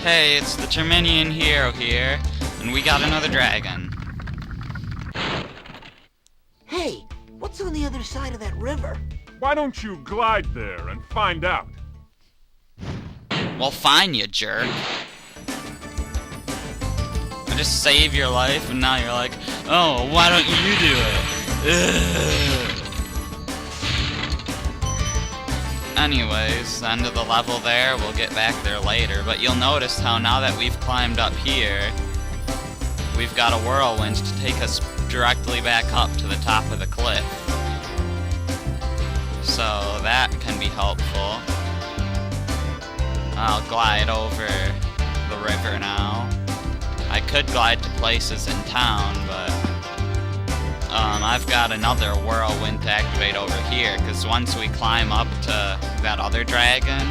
Hey, it's the Terminian hero here, and we got another dragon. Hey, what's on the other side of that river? Why don't you glide there and find out? Well, fine, you jerk. I just saved your life, and now you're like, oh, why don't you do it? Ugh. Anyways, end of the level there, we'll get back there later, but you'll notice how now that we've climbed up here, we've got a whirlwind to take us directly back up to the top of the cliff. So that can be helpful. I'll glide over the river now. I could glide to places in town, but I've got another whirlwind to activate over here, because once we climb up to that other dragon,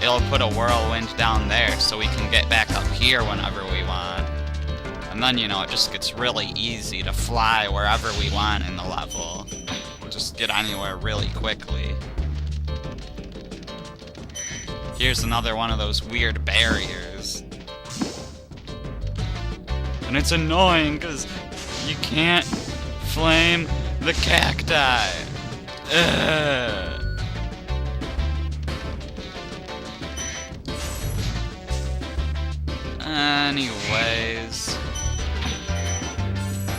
it'll put a whirlwind down there, so we can get back up here whenever we want. And then, you know, it just gets really easy to fly wherever we want in the level. We'll just get anywhere really quickly. Here's another one of those weird barriers. And it's annoying, because you can't flame the cacti. Ugh. Anyways.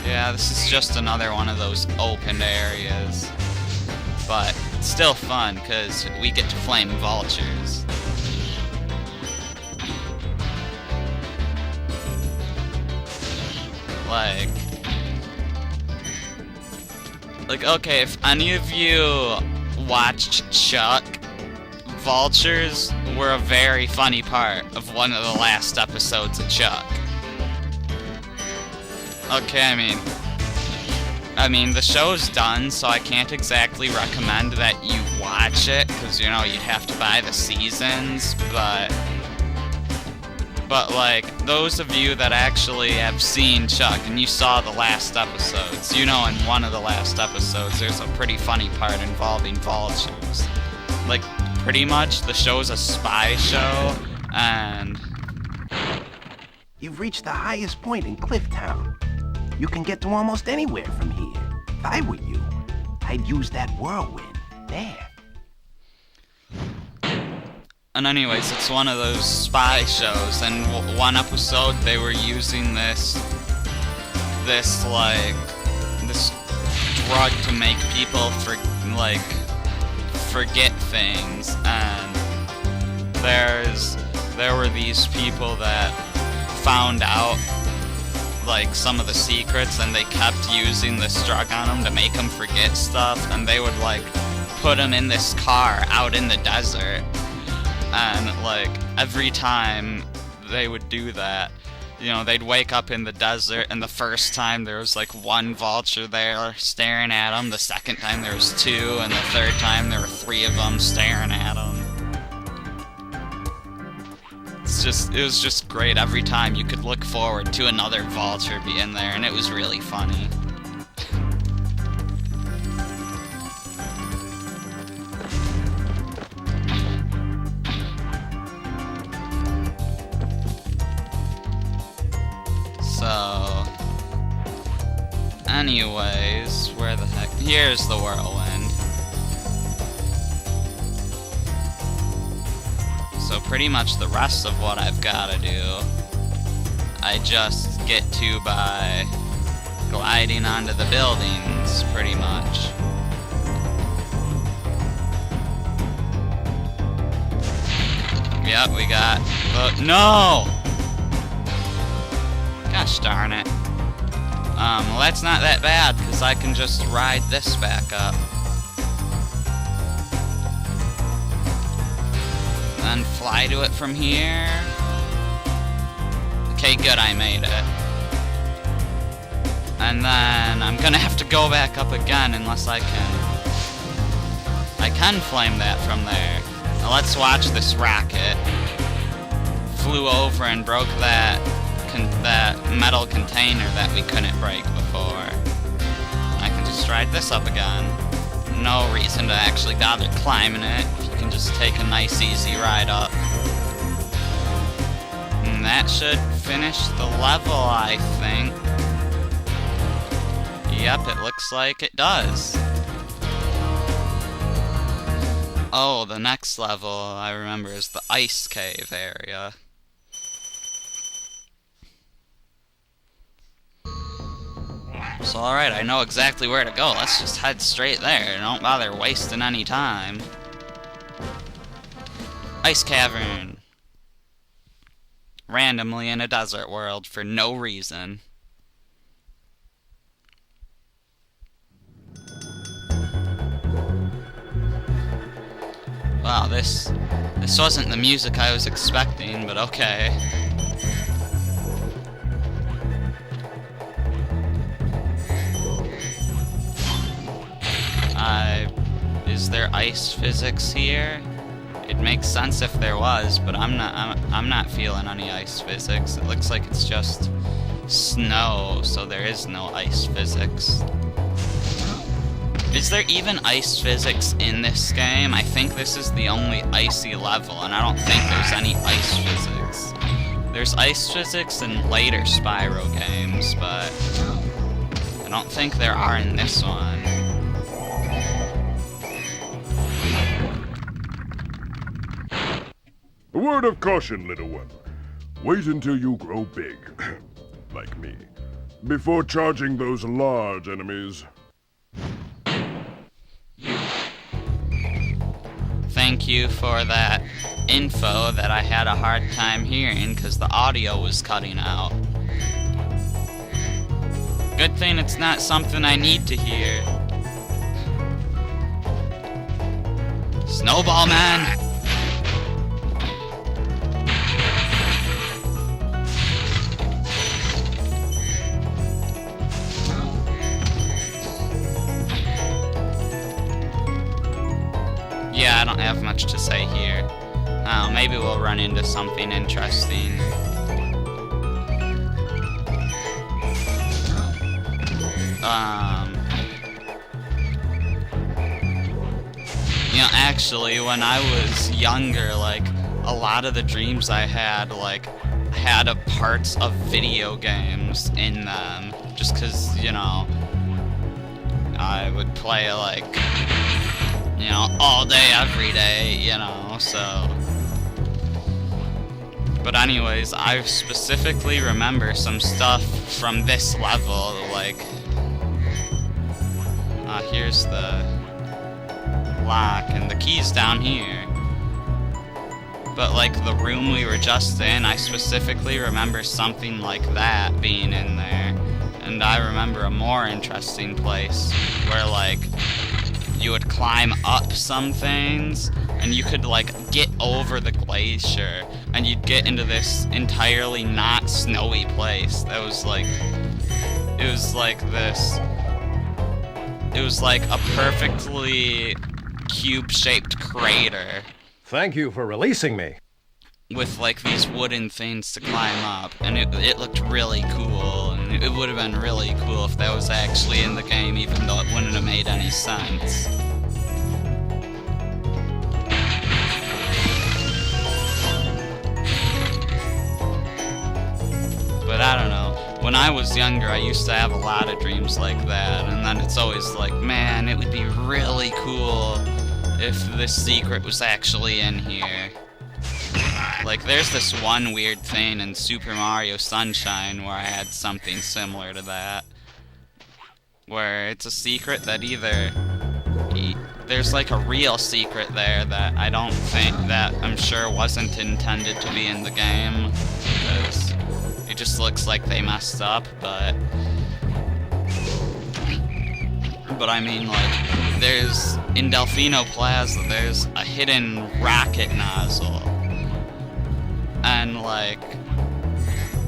Yeah, this is just another one of those open areas. But it's still fun, because we get to flame vultures. Like, okay, if any of you watched Chuck, vultures were a very funny part of one of the last episodes of Chuck. Okay, I mean, the show's done, so I can't exactly recommend that you watch it, because, you know, you'd have to buy the seasons, but, like, those of you that actually have seen Chuck and you saw the last episodes, you know in one of the last episodes there's a pretty funny part involving vultures. Like, pretty much the show's a spy show, and... You've reached the highest point in Clifftown. You can get to almost anywhere from here. If I were you, I'd use that whirlwind there. And anyways, it's one of those spy shows, and one episode they were using this drug to make people forget things, and there were these people that found out like some of the secrets, and they kept using this drug on them to make them forget stuff, and they would like put them in this car out in the desert. And, like, every time they would do that, you know, they'd wake up in the desert, and the first time there was, like, one vulture there staring at them, the second time there was two, and the third time there were three of them staring at them. It was just great. Every time you could look forward to another vulture being there, and it was really funny. So, anyways, where the heck? Here's the whirlwind. So pretty much the rest of what I've got to do, I just get to by gliding onto the buildings, pretty much. Yep, we got... no! Gosh darn it. Well, that's not that bad, because I can just ride this back up. Then fly to it from here. Okay, good, I made it. And then I'm gonna have to go back up again unless I can flame that from there. Now let's watch this rocket. Flew over and broke that metal container that we couldn't break before. I can just ride this up again. No reason to actually bother climbing it. You can just take a nice easy ride up. that should finish the level, I think. Yep, it looks like it does. Oh, the next level, I remember, is the ice cave area. So alright, I know exactly where to go. Let's just head straight there. Don't bother wasting any time. Ice cavern. Randomly in a desert world for no reason. Wow, this wasn't the music I was expecting, but okay. Is there ice physics here? It makes sense if there was, but I'm not feeling any ice physics. It looks like it's just snow, so there is no ice physics. Is there even ice physics in this game? I think this is the only icy level, and I don't think there's any ice physics. There's ice physics in later Spyro games, but I don't think there are in this one. A word of caution, little one. Wait until you grow big, like me, before charging those large enemies. Thank you for that info that I had a hard time hearing because the audio was cutting out. Good thing it's not something I need to hear. Snowball Man! Yeah, I don't have much to say here. Oh, maybe we'll run into something interesting. You know, actually, when I was younger, like, a lot of the dreams I had, like, had parts of video games in them. Just 'cause, you know, I would play, like, you know, all day, every day, you know, so. But anyways, I specifically remember some stuff from this level, like, here's the lock, and the key's down here. But, like, the room we were just in, I specifically remember something like that being in there. And I remember a more interesting place where, like, you would climb up some things, and you could, like, get over the glacier, and you'd get into this entirely not snowy place that was, like, it was like a perfectly cube-shaped crater. Thank you for releasing me. With, like, these wooden things to climb up, and it looked really cool, and it would have been really cool if that was actually in the game, even though it wouldn't have made any sense. But I don't know. When I was younger, I used to have a lot of dreams like that, and then it's always like, man, it would be really cool if this secret was actually in here. Like, there's this one weird thing in Super Mario Sunshine where I had something similar to that. Where it's a secret that either there's like a real secret there that I don't think that I'm sure wasn't intended to be in the game, because it just looks like they messed up, but I mean, like, there's, in Delfino Plaza, there's a hidden rocket nozzle. And, like,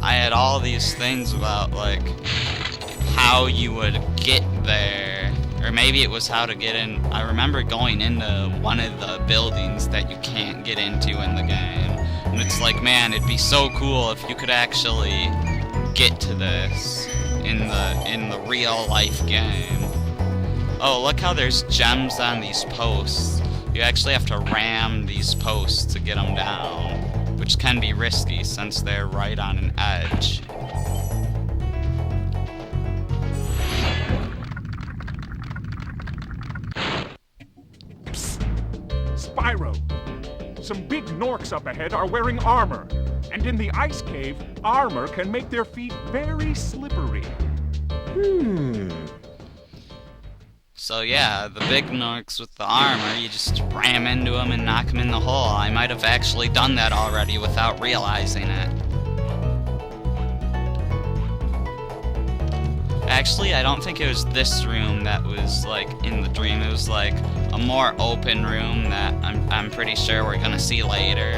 I had all these things about, like, how you would get there. Or maybe it was how to get in. I remember going into one of the buildings that you can't get into in the game. And it's like, man, it'd be so cool if you could actually get to this in the real life game. Oh, look how there's gems on these posts. You actually have to ram these posts to get them down. which can be risky since they're right on an edge. Spyro! Some big Norks up ahead are wearing armor. And in the ice cave, armor can make their feet very slippery. So yeah, the big Norks with the armor, you just ram into them and knock them in the hole. I might have actually done that already without realizing it. Actually, I don't think it was this room that was, like, in the dream. It was, like, a more open room that I'm pretty sure we're gonna see later.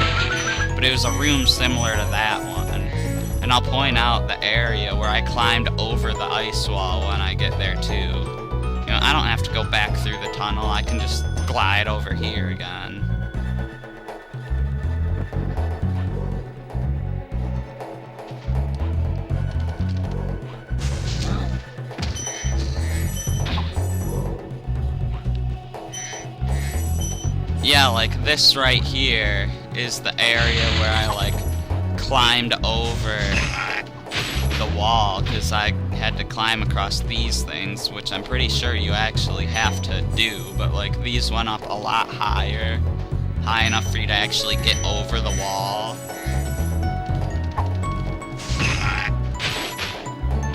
But it was a room similar to that one. And I'll point out the area where I climbed over the ice wall when I get there, too. You know, I don't have to go back through the tunnel. I can just glide over here again. Yeah, like this right here is the area where I like climbed over the wall because I had to climb across these things, which I'm pretty sure you actually have to do, but like these went up a lot higher, high enough for you to actually get over the wall.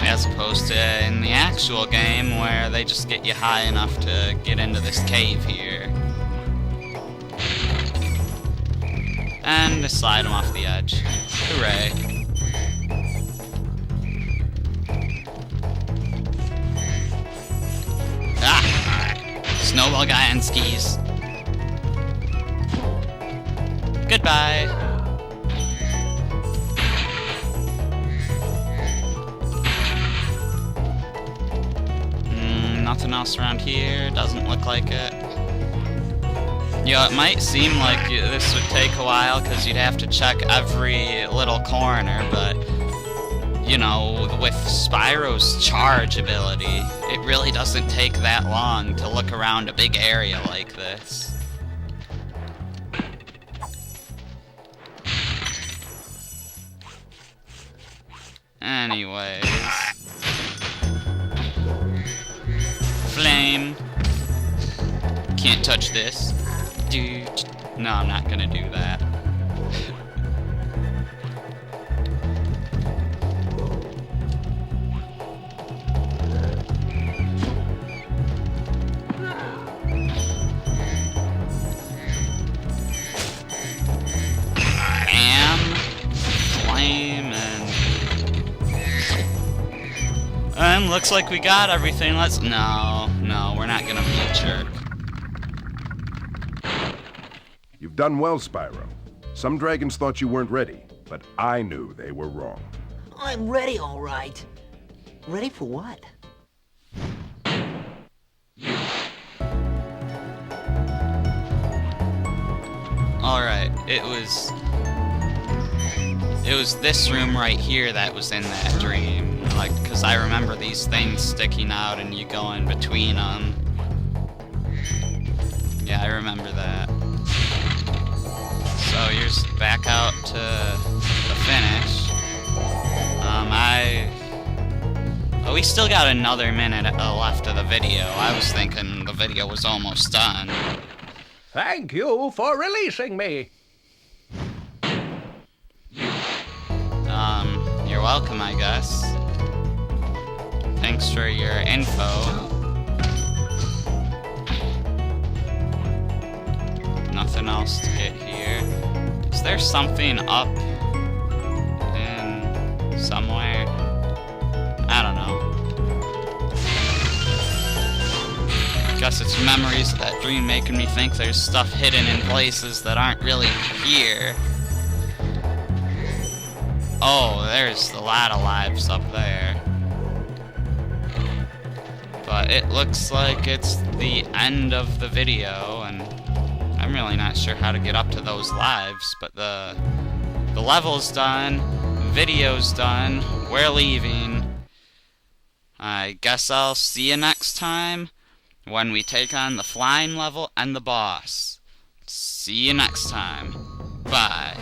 As opposed to in the actual game where they just get you high enough to get into this cave here. And to slide them off the edge. Hooray. Ah! Snowball guy on skis. Goodbye. Nothing else around here. Doesn't look like it. Yeah, it might seem like this would take a while because you'd have to check every little corner, but, you know, with Spyro's charge ability, it really doesn't take that long to look around a big area like this. Anyways. Flame. Can't touch this. Dude. No, I'm not gonna do that. Bam. Flame and looks like we got everything. Let's... No, we're not gonna be a jerk. You've done well, Spyro. Some dragons thought you weren't ready, but I knew they were wrong. I'm ready, all right. Ready for what? Alright, it was this room right here that was in that dream. Like, because I remember these things sticking out and you go in between them. Yeah, I remember that. So here's back out to the finish. Oh, we still got another minute left of the video. I was thinking the video was almost done. Thank you for releasing me. You're welcome, I guess. Thanks for your info. Nothing else to get here. Is there something up in somewhere? I don't know. Guess it's memories of that dream making me think there's stuff hidden in places that aren't really here. Oh, there's a lot of lives up there. But it looks like it's the end of the video, and I'm really not sure how to get up to those lives, but the level's done, video's done, we're leaving. I guess I'll see you next time when we take on the flying level and the boss. See you next time. Bye.